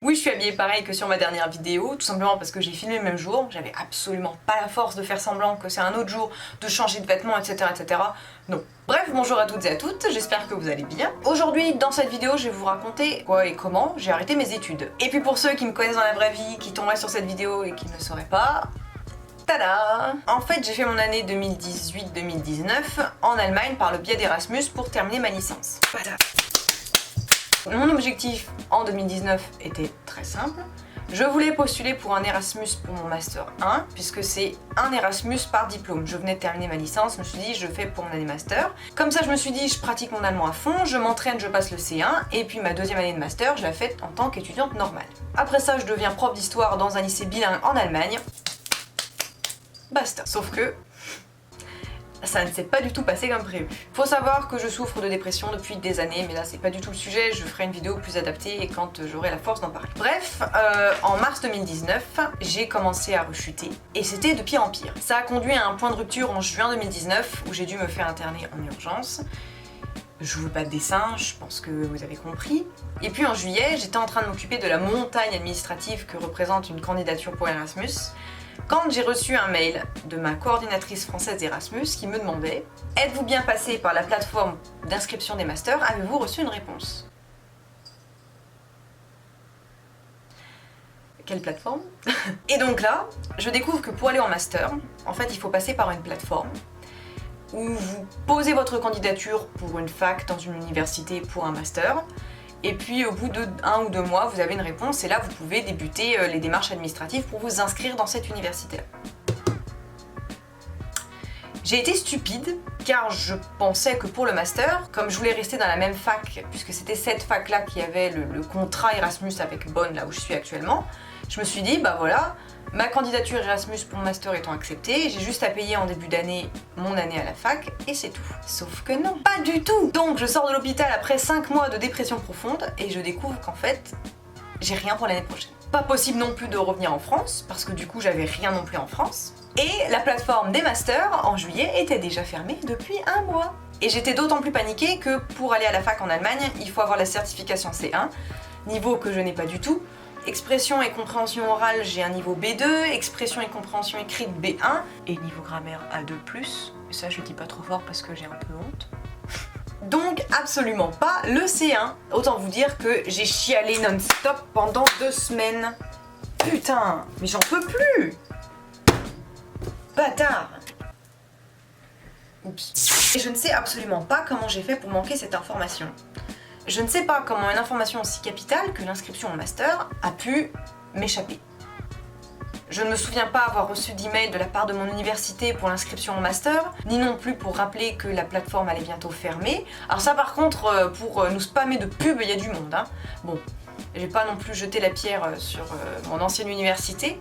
Oui, je suis habillée pareil que sur ma dernière vidéo, tout simplement parce que j'ai filmé le même jour, j'avais absolument pas la force de faire semblant que c'est un autre jour, de changer de vêtements, etc. etc. Non. Bref, bonjour à toutes et à toutes, j'espère que vous allez bien. Aujourd'hui, dans cette vidéo, je vais vous raconter quoi et comment j'ai arrêté mes études. Et puis pour ceux qui me connaissent dans la vraie vie, qui tomberaient sur cette vidéo et qui ne le sauraient pas... Tada! En fait, j'ai fait mon année 2018-2019 en Allemagne par le biais d'Erasmus pour terminer ma licence. Mon objectif en 2019 était très simple. Je voulais postuler pour un Erasmus pour mon Master 1, puisque c'est un Erasmus par diplôme. Je venais de terminer ma licence, je me suis dit je fais pour mon année Master. Comme ça je me suis dit je pratique mon allemand à fond, je m'entraîne, je passe le C1, et puis ma deuxième année de Master je la fais en tant qu'étudiante normale. Après ça je deviens prof d'histoire dans un lycée bilingue en Allemagne. Basta. Sauf que... ça ne s'est pas du tout passé comme prévu. Faut savoir que je souffre de dépression depuis des années, mais là c'est pas du tout le sujet, je ferai une vidéo plus adaptée et quand j'aurai la force d'en parler. Bref, en mars 2019, j'ai commencé à rechuter et c'était de pire en pire. Ça a conduit à un point de rupture en juin 2019 où j'ai dû me faire interner en urgence. Je vous fais pas de dessin, je pense que vous avez compris. Et puis en juillet, j'étais en train de m'occuper de la montagne administrative que représente une candidature pour Erasmus, quand j'ai reçu un mail de ma coordinatrice française d'Erasmus qui me demandait « Êtes-vous bien passé par la plateforme d'inscription des masters? Avez-vous reçu une réponse ?» Quelle plateforme? Et donc là, je découvre que pour aller en master, en fait il faut passer par une plateforme où vous posez votre candidature pour une fac dans une université pour un master, et puis au bout de 1 ou 2 mois, vous avez une réponse et là vous pouvez débuter les démarches administratives pour vous inscrire dans cette université-là. J'ai été stupide car je pensais que pour le master, comme je voulais rester dans la même fac, puisque c'était cette fac-là qui avait le contrat Erasmus avec Bonn, là où je suis actuellement, je me suis dit, bah voilà, ma candidature Erasmus pour mon master étant acceptée, j'ai juste à payer en début d'année mon année à la fac et c'est tout. Sauf que non, pas du tout! Donc je sors de l'hôpital après 5 mois de dépression profonde et je découvre qu'en fait, j'ai rien pour l'année prochaine. Pas possible non plus de revenir en France, parce que du coup j'avais rien non plus en France. Et la plateforme des masters en juillet était déjà fermée depuis 1 mois. Et j'étais d'autant plus paniquée que pour aller à la fac en Allemagne, il faut avoir la certification C1, niveau que je n'ai pas du tout. Expression et compréhension orale, j'ai un niveau B2, expression et compréhension écrite B1, et niveau grammaire A2+. Et ça je le dis pas trop fort parce que j'ai un peu honte. Donc absolument pas le C1. Autant vous dire que j'ai chialé non-stop pendant 2 semaines. Putain, mais j'en peux plus! Bâtard! Oups. Et je ne sais absolument pas comment j'ai fait pour manquer cette information. Je ne sais pas comment une information aussi capitale que l'inscription au master a pu m'échapper. Je ne me souviens pas avoir reçu d'email de la part de mon université pour l'inscription au master, ni non plus pour rappeler que la plateforme allait bientôt fermer. Alors ça par contre, pour nous spammer de pubs, il y a du monde, hein. Bon, j'ai pas non plus jeté la pierre sur mon ancienne université,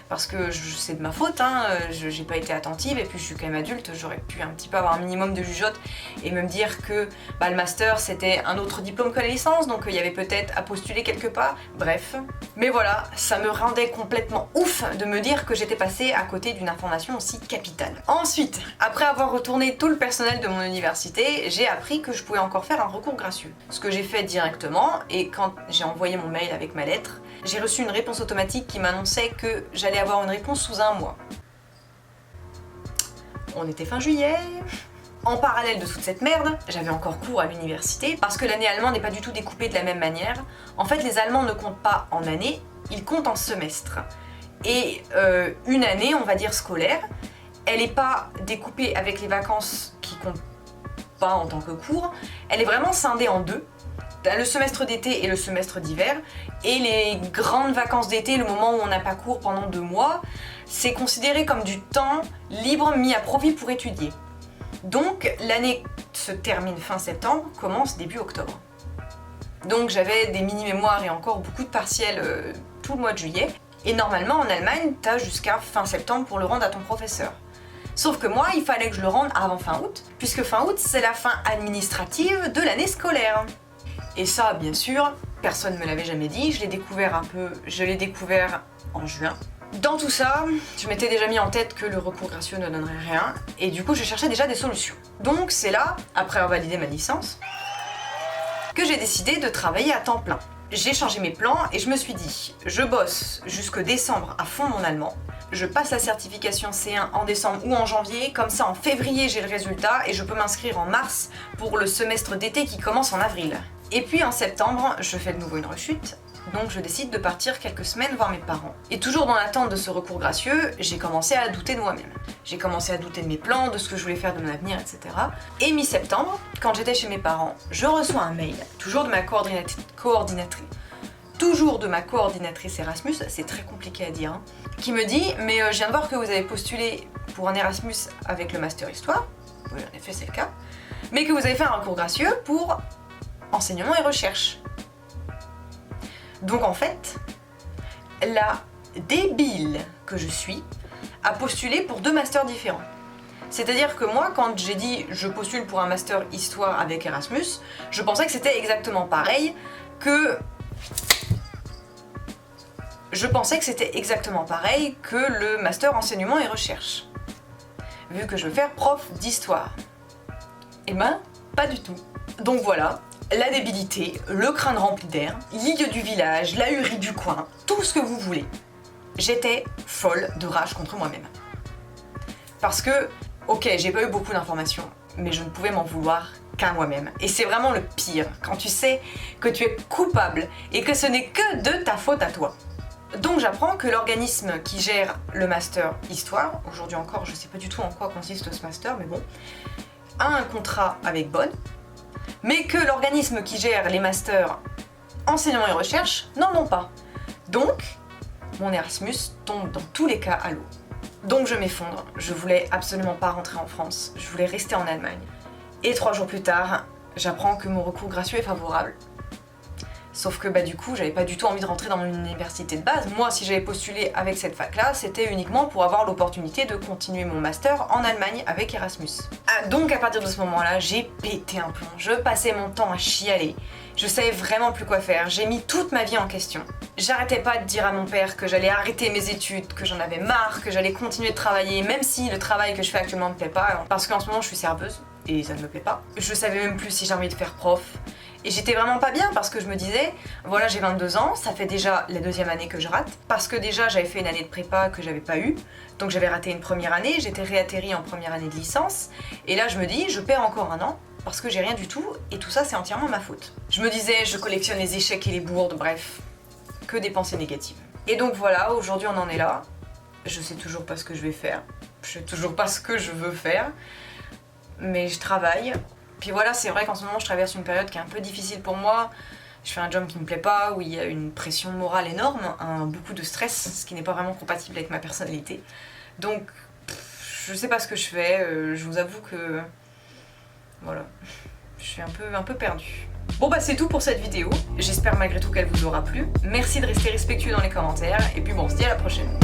parce que c'est de ma faute, hein, j'ai pas été attentive et puis je suis quand même adulte, j'aurais pu un petit peu avoir un minimum de jugeote et me dire que bah, le master c'était un autre diplôme que la licence, donc il y avait peut-être à postuler quelque part, bref. Mais voilà, ça me rendait complètement ouf de me dire que j'étais passée à côté d'une information aussi capitale. Ensuite, après avoir retourné tout le personnel de mon université, j'ai appris que je pouvais encore faire un recours gracieux. Ce que j'ai fait directement, et quand j'ai envoyé mon mail avec ma lettre, j'ai reçu une réponse automatique qui m'annonçait que j'allais avoir une réponse sous 1 mois. On était fin juillet. En parallèle de toute cette merde, j'avais encore cours à l'université parce que l'année allemande n'est pas du tout découpée de la même manière. En fait, les Allemands ne comptent pas en année, ils comptent en semestre. Et une année, on va dire scolaire, elle n'est pas découpée avec les vacances qui comptent pas en tant que cours, elle est vraiment scindée en 2. Le semestre d'été et le semestre d'hiver, et les grandes vacances d'été, le moment où on n'a pas cours pendant 2 mois, c'est considéré comme du temps libre mis à profit pour étudier. Donc l'année se termine fin septembre, commence début octobre. Donc j'avais des mini-mémoires et encore beaucoup de partiels tout le mois de juillet, et normalement en Allemagne, t'as jusqu'à fin septembre pour le rendre à ton professeur. Sauf que moi, il fallait que je le rende avant fin août, puisque fin août c'est la fin administrative de l'année scolaire. Et ça, bien sûr, personne ne me l'avait jamais dit, je l'ai découvert en juin. Dans tout ça, je m'étais déjà mis en tête que le recours gracieux ne donnerait rien, et du coup je cherchais déjà des solutions. Donc c'est là, après avoir validé ma licence, que j'ai décidé de travailler à temps plein. j'ai changé mes plans et je me suis dit, je bosse jusque décembre à fond mon allemand, je passe la certification C1 en décembre ou en janvier, comme ça en février j'ai le résultat et je peux m'inscrire en mars pour le semestre d'été qui commence en avril. Et puis en septembre, je fais de nouveau une rechute, donc je décide de partir quelques semaines voir mes parents. Et toujours dans l'attente de ce recours gracieux, j'ai commencé à douter de moi-même. J'ai commencé à douter de mes plans, de ce que je voulais faire de mon avenir, etc. Et mi-septembre, quand j'étais chez mes parents, je reçois un mail, toujours de ma coordinatrice Erasmus, c'est très compliqué à dire, hein, qui me dit « Mais je viens de voir que vous avez postulé pour un Erasmus avec le Master Histoire, oui en effet c'est le cas, mais que vous avez fait un recours gracieux pour enseignement et recherche. » Donc en fait, la débile que je suis a postulé pour 2 masters différents. C'est-à-dire que moi, quand j'ai dit je postule pour un master histoire avec Erasmus, je pensais que c'était exactement pareil que... le master enseignement et recherche. Vu que je veux faire prof d'histoire. Eh ben, pas du tout. Donc voilà, la débilité, le crâne rempli d'air, l'idiot du village, la hurie du coin, tout ce que vous voulez. J'étais folle de rage contre moi-même. Parce que, ok, j'ai pas eu beaucoup d'informations, mais je ne pouvais m'en vouloir qu'à moi-même. Et c'est vraiment le pire, quand tu sais que tu es coupable et que ce n'est que de ta faute à toi. Donc j'apprends que l'organisme qui gère le master histoire, aujourd'hui encore je sais pas du tout en quoi consiste ce master, mais bon, a un contrat avec Bonn, mais que l'organisme qui gère les masters enseignement et recherche n'en ont pas. Donc, mon Erasmus tombe dans tous les cas à l'eau. Donc je m'effondre, je voulais absolument pas rentrer en France, je voulais rester en Allemagne. Et 3 jours plus tard, j'apprends que mon recours gracieux est favorable. Sauf que du coup, j'avais pas du tout envie de rentrer dans mon université de base. Moi, si j'avais postulé avec cette fac-là, c'était uniquement pour avoir l'opportunité de continuer mon master en Allemagne avec Erasmus. Donc à partir de ce moment-là, j'ai pété un plomb. Je passais mon temps à chialer. Je savais vraiment plus quoi faire. J'ai mis toute ma vie en question. J'arrêtais pas de dire à mon père que j'allais arrêter mes études, que j'en avais marre, que j'allais continuer de travailler, même si le travail que je fais actuellement me plaît pas, parce qu'en ce moment je suis serveuse et ça ne me plaît pas. Je savais même plus si j'ai envie de faire prof. Et j'étais vraiment pas bien parce que je me disais, voilà j'ai 22 ans, ça fait déjà la 2e année que je rate, parce que déjà j'avais fait une année de prépa que j'avais pas eue, donc j'avais raté une première année, j'étais réatterrie en première année de licence, et là je me dis, je perds encore un an, parce que j'ai rien du tout, et tout ça c'est entièrement ma faute. Je me disais, je collectionne les échecs et les bourdes, bref, que des pensées négatives. Et donc voilà, aujourd'hui on en est là, je sais toujours pas ce que je vais faire, je sais toujours pas ce que je veux faire, mais je travaille. Puis voilà, c'est vrai qu'en ce moment je traverse une période qui est un peu difficile pour moi. Je fais un job qui me plaît pas, où il y a une pression morale énorme, beaucoup de stress, ce qui n'est pas vraiment compatible avec ma personnalité. Donc, je sais pas ce que je fais, je vous avoue que... Voilà, je suis un peu perdue. Bon c'est tout pour cette vidéo, j'espère malgré tout qu'elle vous aura plu. Merci de rester respectueux dans les commentaires, et puis bon, on se dit à la prochaine.